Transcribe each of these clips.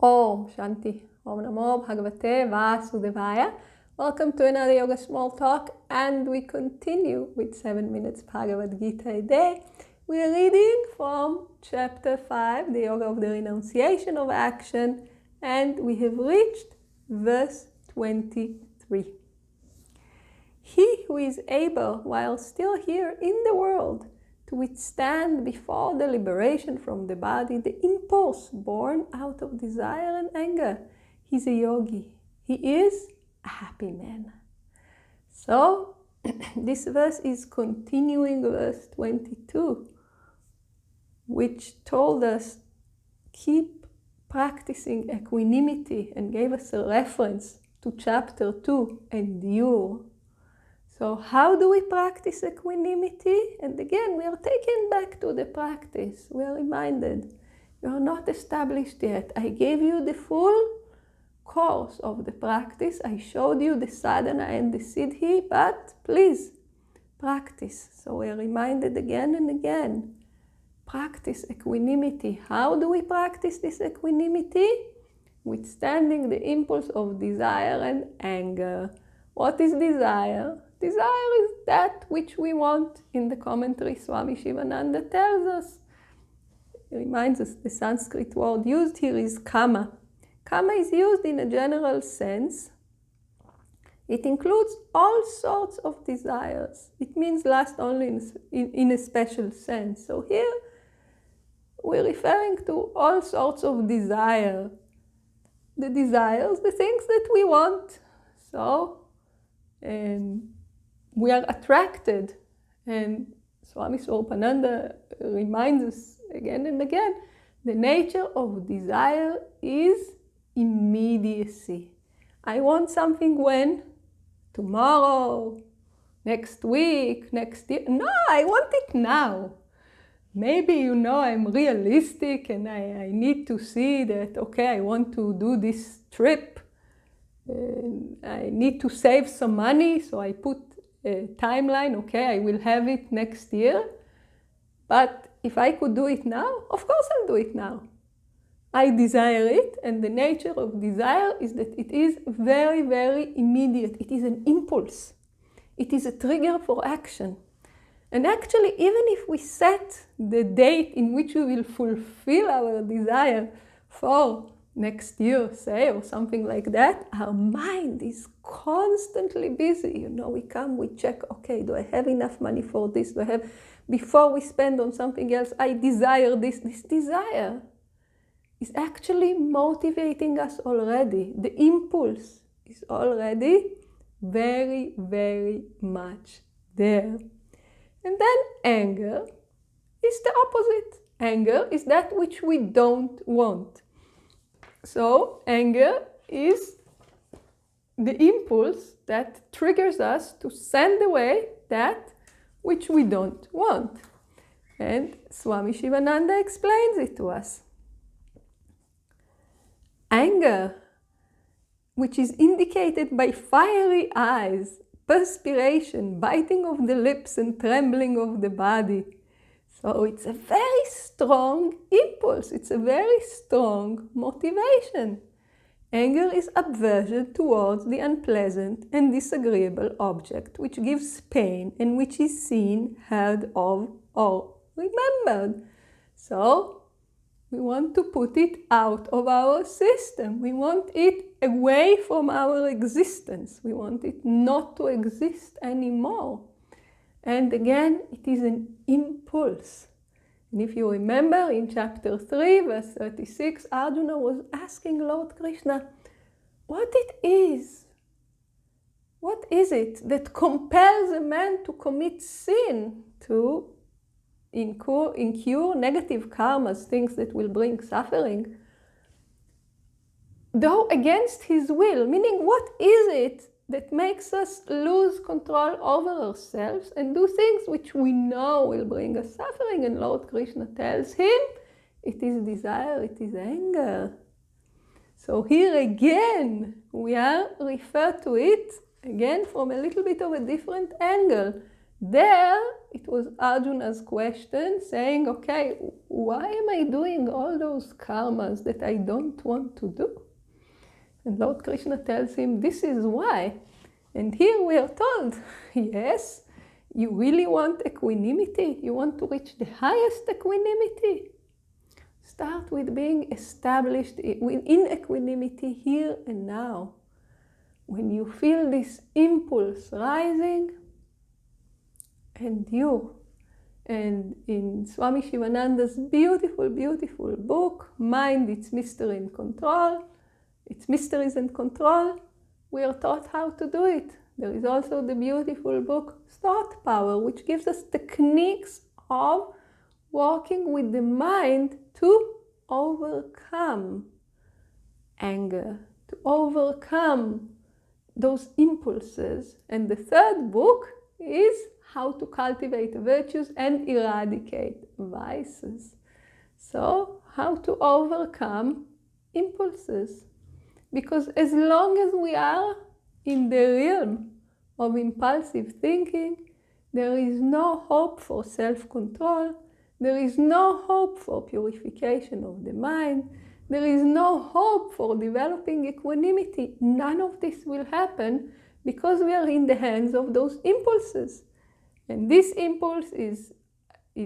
Om Shanti. Om Namo Bhagavate Vasudevaya. Welcome to another Yoga Small Talk, and we continue with 7 minutes Bhagavad Gita a day. We are reading from chapter 5, the Yoga of the Renunciation of Action, and we have reached verse 23. He who is able, while still here in the world, to withstand before the liberation from the body the impulse born out of desire and anger, he's a yogi. He is a happy man. So this verse is continuing verse 22, which told us keep practicing equanimity and gave us a reference to chapter 2, endure. So how do we practice equanimity? And again, we are taken back to the practice. We are reminded, you are not established yet. I gave you the full course of the practice. I showed you the sadhana and the siddhi, but please practice. So we are reminded again and again, practice equanimity. How do we practice this equanimity? Withstanding the impulse of desire and anger. What is desire? Desire is that which we want. In the commentary, Swami Shivananda tells us, he reminds us, the Sanskrit word used here is kama. Kama is used in a general sense. It includes all sorts of desires. It means lust only in a special sense. So here we're referring to all sorts of desire. The desires, the things that we want. So, we are attracted, and Swami Swarupananda reminds us again and again, the nature of desire is immediacy. I want something when? Tomorrow, next week, next year. No, I want it now. Maybe, I'm realistic and I need to see that, okay, I want to do this trip. I need to save some money, so I put a timeline, okay, I will have it next year. But if I could do it now, of course I'll do it now. I desire it, and the nature of desire is that it is very, very immediate. It is an impulse. It is a trigger for action. And actually, even if we set the date in which we will fulfill our desire for next year, say, or something like that, our mind is constantly busy. We come, we check, okay, do I have enough money for this? Do I have, before we spend on something else, I desire this. This desire is actually motivating us already. The impulse is already very, very much there. And then anger is the opposite. Anger is that which we don't want. So anger is the impulse that triggers us to send away that which we don't want. And Swami Shivananda explains it to us. Anger, which is indicated by fiery eyes, perspiration, biting of the lips and trembling of the body. So it's a very strong impulse. It's a very strong motivation. Anger is aversion towards the unpleasant and disagreeable object, which gives pain and which is seen, heard of, or remembered. So we want to put it out of our system. We want it away from our existence. We want it not to exist anymore. And again, it is an impulse. And if you remember in chapter 3, verse 36, Arjuna was asking Lord Krishna, what it is that compels a man to commit sin, to incur negative karmas, things that will bring suffering, though against his will? Meaning, what is it that makes us lose control over ourselves and do things which we know will bring us suffering? And Lord Krishna tells him, it is desire, it is anger. So here again, we are referred to it, again, from a little bit of a different angle. there it was Arjuna's question saying, okay, why am I doing all those karmas that I don't want to do? And Lord Krishna tells him, this is why. And here we are told, yes, you really want equanimity? You want to reach the highest equanimity? Start with being established in equanimity here and now. When you feel this impulse rising, and in Swami Shivananda's beautiful, beautiful book, Mind, Its Mystery and Control, Its Mysteries and Control, we are taught how to do it. There is also the beautiful book, Thought Power, which gives us techniques of working with the mind to overcome anger, to overcome those impulses. And the third book is how to cultivate virtues and eradicate vices. So, how to overcome impulses. Because as long as we are in the realm of impulsive thinking, there is no hope for self-control, there is no hope for purification of the mind, there is no hope for developing equanimity. None of this will happen because we are in the hands of those impulses. And this impulse is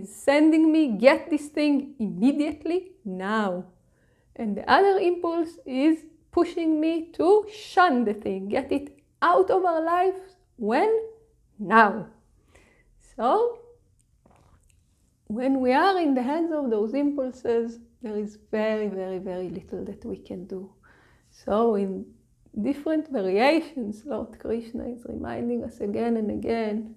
sending me, get this thing immediately, now. And the other impulse is pushing me to shun the thing, get it out of our lives. When? Now. So, when we are in the hands of those impulses, there is very, very, very little that we can do. So, in different variations, Lord Krishna is reminding us again and again,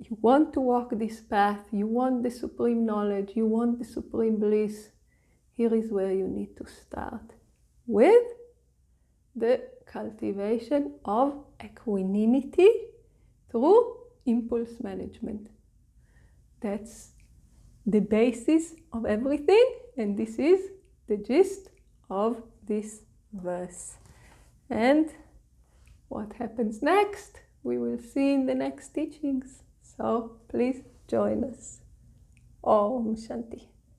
you want to walk this path, you want the supreme knowledge, you want the supreme bliss, here is where you need to start. With the cultivation of equanimity through impulse management. That's the basis of everything, and this is the gist of this verse. And what happens next, we will see in the next teachings. So please join us. Om Shanti.